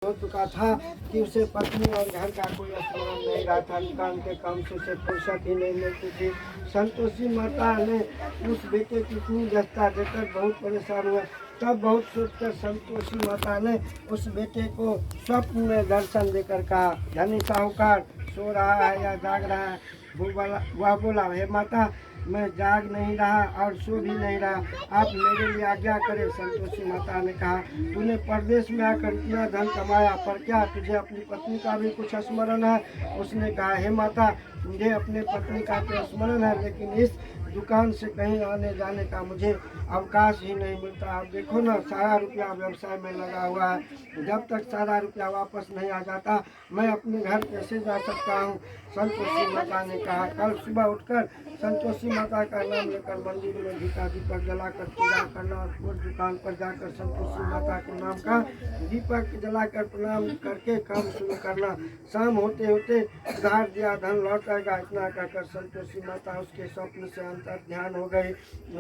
हो चुका था कि उसे पत्नी और घर का कोई स्मरण नहीं रहा था। दुकान के काम से उसे फुर्सत ही नहीं मिलती थी। संतोषी माता ने उस बेटे की इतनी व्यस्तता देखकर बहुत परेशान हुआ। तब बहुत सोचकर संतोषी माता ने उस बेटे को स्वप्न में दर्शन देकर कहा, धनी साहूकार सो रहा है या जाग रहा है? वह बोला, हे माता, मैं जाग नहीं रहा और सो भी नहीं रहा, आप मेरे लिए आज्ञा करें। संतोषी माता ने कहा, तूने परदेश में आकर इतना धन कमाया, पर क्या तुझे अपनी पत्नी का भी कुछ स्मरण है? उसने कहा, हे माता, मुझे अपने पत्नी का तो स्मरण है, लेकिन इस दुकान से कहीं आने जाने का मुझे अवकाश ही नहीं मिलता। आप देखो ना, सारा रुपया व्यवसाय में लगा हुआ है। जब तक सारा रुपया वापस नहीं आ जाता, मैं अपने घर कैसे जा सकता हूँ? संतोषी माता ने कहा, कल सुबह उठकर संतोषी माता का नाम लेकर मंदिर में घी दीपक जलाकर पूजा करना और दुकान पर जाकर संतोषी माता के नाम का दीपक जलाकर प्रणाम करके काम शुरू करना। शाम होते होते उधार दिया धन लौट आएगा। इतना कहकर संतोषी माता उसके स्वप्न से अंतर ध्यान हो गई।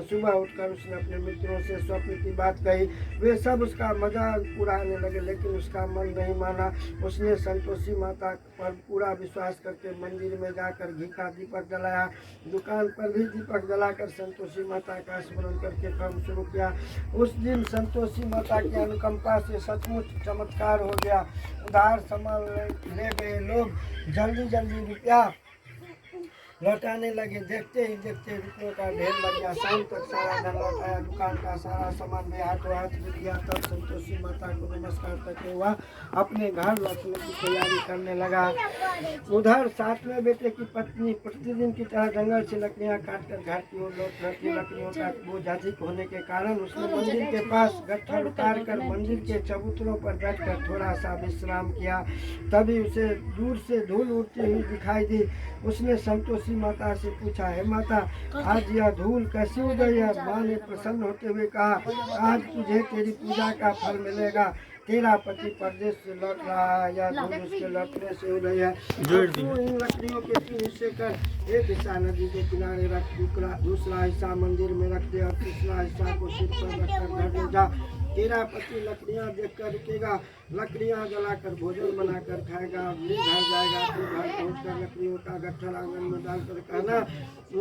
सुबह उठकर उसने अपने मित्रों से स्वप्न की बात कही। वे सब उसका मजाक उड़ाने लगे, लेकिन उसका मन नहीं माना। उसने संतोषी माता पर पूरा विश्वास करके मंदिर में जाकर घी का दीपक जलाया। दुकान पर भी दीपक जलाकर संतोषी माता का स्मरण करके काम शुरू किया। उस दिन संतोषी माता की अनुकंपा से सचमुच चमत्कार हो गया। उधार सामान ले गए लोग जल्दी जल्दी रुपया लौटाने लगे। देखते ही देखते रुपयों का ढेर लग गया। शाम तक सारा धन लौटाया, दुकान का सारा सामान भी हाथों हाथ बिक गया। तब संतोषी माता को नमस्कार करके हुआ अपने घर लौटने की तैयारी करने लगा। उधर सातवें बेटे की पत्नी प्रतिदिन की तरह जंगल से लकड़ियां काटकर घर की ओर लौट रही थी। लकड़ियों का बोझ अधिक होने के कारण उसने मंदिर के पास गट्ठर उतार कर मंदिर के चबूतरों पर बैठकर थोड़ा सा विश्राम किया। तभी उसे दूर से धूल उड़ती हुई दिखाई दी। उसने संतोषी माता से पूछा, हे माता, आज यह धूल कैसी उड़ गई है? माँ ने प्रसन्न होते हुए कहा, आज तुझे तेरी पूजा का फल मिलेगा। तेरा पति परदेश से लौट रहा है, यह धूल उसके लौटने से उड़ गई है। तू इन लकड़ियों के 3 हिस्से कर, एक हिस्सा नदी के किनारे रख, दूसरा हिस्सा मंदिर में रख दे और तीसरा हिस्सा को सिर पर रखकर घर ले जा। तेरा पति लकड़ियां देखकर रुकेगा, लकड़ियां जलाकर भोजन बनाकर खाएगा। अपने घर जाएगा तो घर पहुंचकर लकड़ियों का गट्ठर आंगन में डालकर कहना,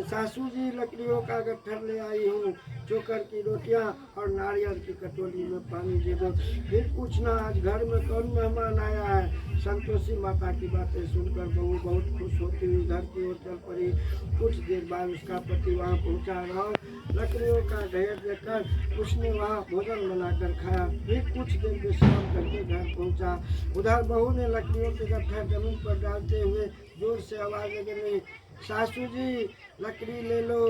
सासू जी, लकड़ियों का गट्ठर ले आई हूँ, चोकर की रोटियां और नारियल की कटोरी में पानी दे दो। फिर पूछना, आज घर में कौन मेहमान आया है? संतोषी माता की बातें सुनकर बहू बहुत खुश होती हुई घर की ओर चल पड़ी। कुछ देर बाद उसका पति वहाँ पहुँचा और लकड़ियों का ढेर देखकर उसने वहाँ भोजन बनाकर खाया। फिर कुछ देर विश्राम करके घर पहुँचा। उधर बहू ने लकड़ियों के गट्ठर जमीन पर डालते हुए जोर से आवाज लगी, सासू जी, लकड़ी ले लो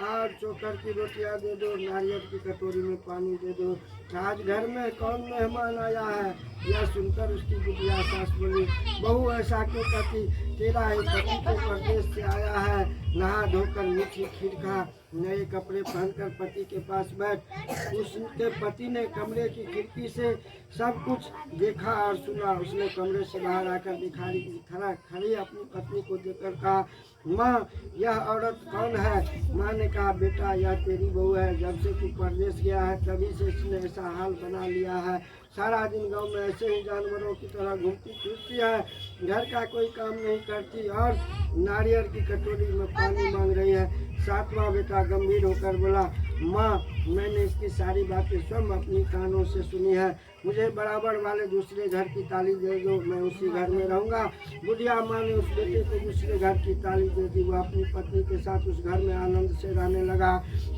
और चोकर की रोटियां दे दो, नारियल की कटोरी में पानी दे दो। आज घर में कौन मेहमान आया है? यह सुनकर उसकी बुढ़िया सास बोली, बहू, ऐसा क्यों कहती? तेरा ही पति के परदेश से आया है। नहा धोकर मीठी खीर खा, नए कपड़े पहनकर पति के पास बैठ। उसके पति ने कमरे की खिड़की से सब कुछ देखा और सुना। उसने कमरे से बाहर आकर भिखारी की तरह खड़ी अपनी पत्नी को देखकर कहा, माँ, यह औरत कौन है? माँ ने कहा, बेटा, यह तेरी बहू है। जब से तू परदेश गया है तभी से इसने ऐसा हाल बना लिया है। सारा दिन गांव में ऐसे ही जानवरों की तरह घूमती फिरती है, घर का कोई काम नहीं करती और नारियल की कटोरी में पानी मांग रही है। सातवां बेटा गंभीर होकर बोला, माँ, मैंने इसकी सारी बातें स्वयं अपनी कानों से सुनी है। मुझे बराबर वाले दूसरे घर की ताली दे दो, मैं उसी घर में रहूँगा। बुढ़िया माँ ने उस बेटे को दूसरे घर की ताली दे दी। वो अपनी पत्नी के साथ उस घर में आनंद से रहने लगा।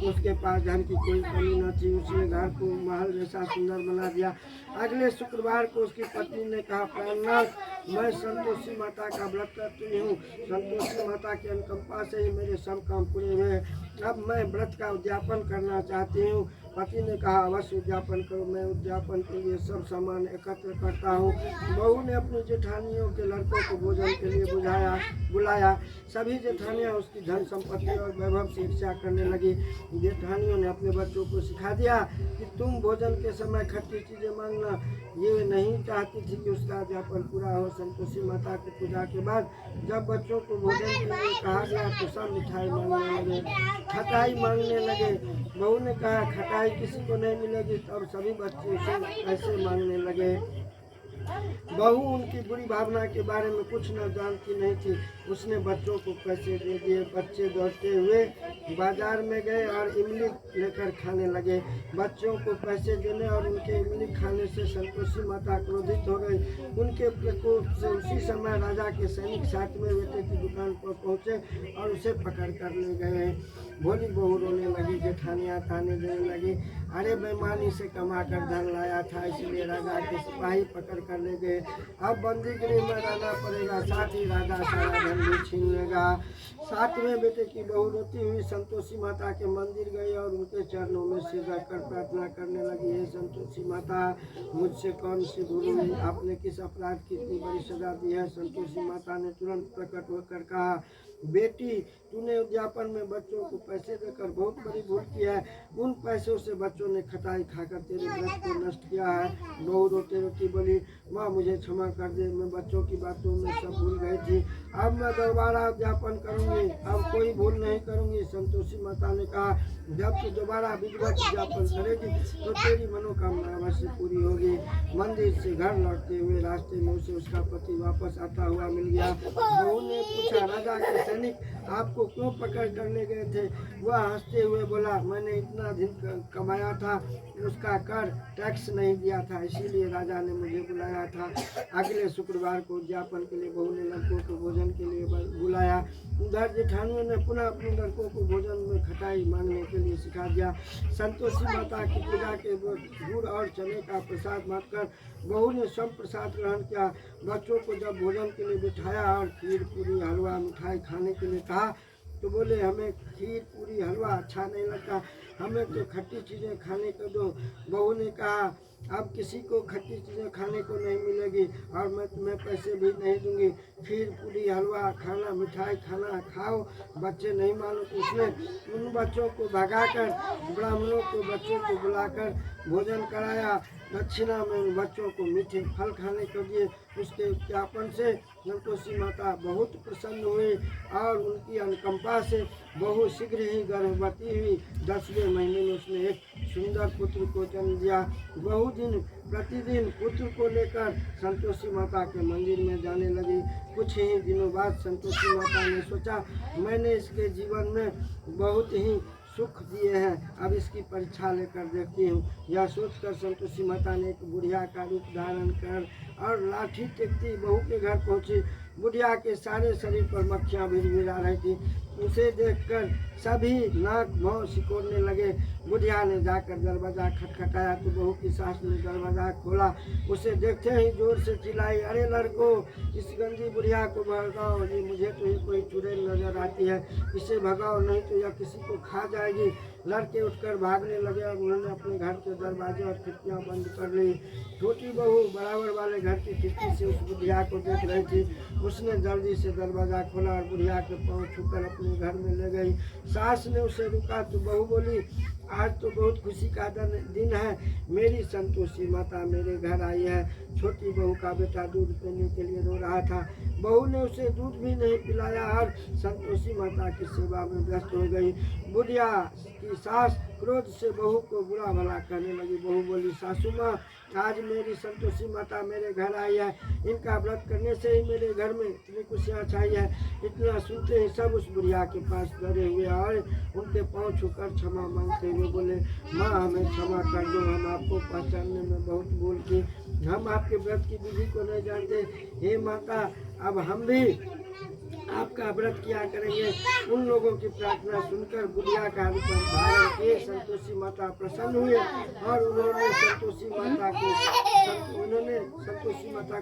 उसके पास धन की कोई कमी न थी। उसने घर को महल जैसा सुंदर बना दिया। अगले शुक्रवार को उसकी पत्नी ने कहा, प्राणनाथ, मैं संतोषी माता का व्रत करती हूँ। संतोषी माता की अनुकंपा से ही मेरे सब काम पूरे हुए। अब मैं व्रत का उद्यापन करना चाहती हूँ। पति ने कहा, अवश्य उद्यापन करो, मैं उद्यापन के लिए सब सामान एकत्र करता हूँ। बहू ने अपनी जेठानियों के लड़कों को भोजन के लिए बुलाया। सभी जेठानियाँ उसकी धन संपत्ति और वैभव से ईर्ष्या करने लगी। जेठानियों ने अपने बच्चों को सिखा दिया कि तुम भोजन के समय खट्टी चीजें मांगना। ये नहीं चाहती थी कि उसका उद्यापन पूरा हो। संतोषी माता की पूजा के बाद जब बच्चों को भोजन के लिए कहा गया तो सब मिठाई मांगने लगे, खटाई मांगने लगे। बहू ने कहा, खटाई किसी को नहीं मिलेगी। तब सभी बच्चे उसे ऐसे मांगने लगे। बहू उनकी बुरी भावना के बारे में कुछ न जानती नहीं थी। उसने बच्चों को पैसे दे दिए। बच्चे दौड़ते हुए बाजार में गए और इमली लेकर खाने लगे। बच्चों को पैसे देने और उनके इमली खाने से संतोषी माता क्रोधित हो गई। उनके प्रकोप से उसी समय राजा के सैनिक 7वें बेटे की दुकान पर पहुंचे और उसे पकड़ कर ले गए। भोली बहू रोने लगी, जेठानियाँ ताने देने लगी, अरे बेईमानी से कमा कर धन लाया था, इसलिए राजा के सिपाही पकड़ कर ले गए। अब बंदी गृह में रहना पड़ेगा, साथ ही राजा सारा धन भी छीन लेगा। 7वें बेटे की बहू रोती हुई संतोषी माता के मंदिर गई और उनके चरणों में सिर रखकर प्रार्थना करने लगी, हे संतोषी माता, मुझसे कौन सी भूल हुई? आपने किस अपराध की इतनी बड़ी सजा दी है? संतोषी माता ने तुरंत प्रकट होकर कहा, बेटी, तूने उद्यापन में बच्चों को पैसे देकर बहुत बड़ी भूल की है। उन पैसों से बच्चों ने खटाई खाकर तेरे व्रत को नष्ट किया है। बहू रोते रोती बोली, माँ मुझे क्षमा कर दे, मैं बच्चों की बातों में सब भूल गई थी। अब मैं दोबारा उद्यापन करूंगी, अब कोई भूल नहीं करूंगी। संतोषी माता ने कहा, जब तू दोबारा विधिवत उद्यापन करेगी तो तेरी मनोकामना अवश्य पूरी होगी। मंदिर से घर लौटते हुए रास्ते में उसे उसका पति वापस आता हुआ मिल गया। बहू ने पूछा, राजा के सैनिक आपको क्यों पकड़ कर ले गए थे? वह हंसते हुए बोला, मैंने इतना दिन कमाया था, उसका कर टैक्स नहीं दिया था, इसीलिए राजा ने मुझे बुलाया था। अगले शुक्रवार को उद्यापन के लिए बहू ने लड़कों को भोजन के लिए बुलाया। उधर जेठानियों ने पुनः अपने लड़कों को भोजन में खटाई मांगने के लिए सिखा दिया। संतोषी माता की पूजा के गुड़ और चने का प्रसाद मांगकर बहू ने सब प्रसाद ग्रहण किया। बच्चों को जब भोजन के लिए बिठाया और खीर पूरी हलवा मिठाई खाने के लिए कहा तो बोले, हमें खीर पूरी हलवा अच्छा नहीं लगता, हमें तो खट्टी चीज़ें खाने को दो। बहू ने कहा, अब किसी को खट्टी चीज़ें खाने को नहीं मिलेगी और मैं तुम्हें पैसे भी नहीं दूंगी। खीर पूरी हलवा खाना, मिठाई खाना, खाओ। बच्चे नहीं मानो तो उसने उन बच्चों को भगाकर ब्राह्मणों को बच्चों को बुलाकर भोजन कराया। दक्षिणा में उन बच्चों को मीठे फल खाने को दिए। उसके उद्यापन से संतोषी माता बहुत प्रसन्न हुई और उनकी अनुकंपा से बहू शीघ्र ही गर्भवती हुई। 10वें महीने में उसने एक सुंदर पुत्र को जन्म दिया। बहू प्रतिदिन पुत्र को लेकर संतोषी माता के मंदिर में जाने लगी। कुछ ही दिनों बाद संतोषी माता ने सोचा, मैंने इसके जीवन में बहुत ही सुख दिए हैं, अब इसकी परीक्षा लेकर देखती हूँ। यह सोचकर संतोषी माता ने एक बुढ़िया का रूप धारण कर और लाठी टेकती बहू के घर पहुँची। बुढ़िया के सारे शरीर पर मक्खियाँ भिड़भिड़ा रही थी। उसे देखकर सभी नाक भौं सिकोड़ने लगे। बुढ़िया ने जाकर दरवाज़ा खटखटाया तो बहू की सास ने दरवाज़ा खोला। उसे देखते ही जोर से चिल्लाई, अरे लड़को, इस गंदी बुढ़िया को भगाओ, ये मुझे तो ये कोई चुड़ैल नजर आती है, इसे भगाओ नहीं तो यह किसी को खा जाएगी। लड़के उठकर भागने लगे और उन्होंने अपने घर के दरवाजे और खिड़कियाँ बंद कर ली। छोटी बहू बराबर वाले घर की खिड़की से उस बुढ़िया को देख रही थी। उसने जल्दी से दरवाज़ा खोला और बुढ़िया के पाँव छूकर अपने घर में ले गई। सास ने उसे रुका तो बहू बोली, आज तो बहुत खुशी का दिन है, मेरी संतोषी माता मेरे घर आई है। छोटी बहू का बेटा दूध पीने के लिए रो रहा था। बहू ने उसे दूध भी नहीं पिलाया और संतोषी माता की सेवा में व्यस्त हो गई। बुढ़िया की सास क्रोध से बहू को बुरा भला कहने लगी। बहू बोली, सासू माँ, आज मेरी संतोषी माता मेरे घर आई है, इनका व्रत करने से ही मेरे घर में इतनी खुशियाँ छाई है। इतना सुनते ही सब उस बुढ़िया के पास डरे हुए और उनके पाँव छूकर क्षमा मांगते हुए बोले, माँ हमें क्षमा कर दो, हम आपको पहचानने में बहुत भूल की, हम आपके व्रत की विधि को नहीं जानते। हे माता, अब हम भी आपका व्रत किया करेंगे। उन लोगों की प्रार्थना सुनकर बुढ़िया का रूप धारण किए संतोषी माता प्रसन्न हुए और उन्होंने संतोषी माता को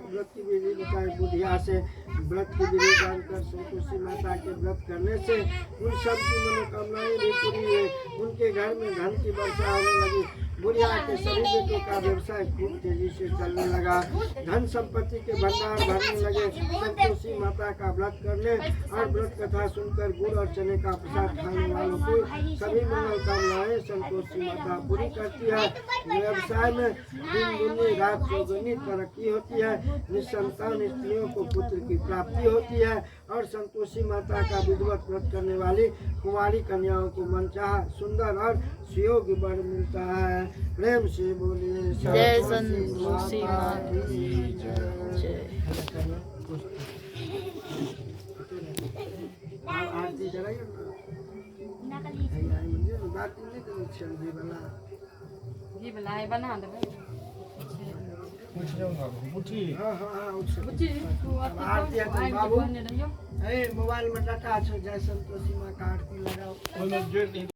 व्रत की विधि बताई। बुढ़िया से व्रत की विधि जानकर संतोषी माता के व्रत करने से उन सब की मनोकामनाएं भी पूरी हुई। उनके घर में धन की वर्षा होने लगी। बुढ़िया के सभी बेटों का व्यवसाय खूब तेजी से चलने लगा। धन संपत्ति के भंडार भरने लगे। संतोषी माता का व्रत करने और व्रत कथा सुनकर गुड़ और चने का प्रसाद खाने वालों की सभी मनोकामनाएं संतोषी माता पूरी करती है। व्यवसाय में दिन दुनी रात चौगुनी तरक्की होती है। निसंतान स्त्रियों को पुत्र की प्राप्ति होती है और संतोषी माता का विधिवत व्रत करने वाली कुंवारी कन्याओं को मनचाहा सुंदर और सुयोग्य वर मिलता है। प्रेम से बोलिए जय संतोषी माता की जय। आरती कराइए बात नहीं करो घी वाला है बना देबै हाँ हाँ हाँ बुच्ची तू आरती है तो बाबू मोबाइल में डाटा छो जय संतोषी माँ का आरती लगाओ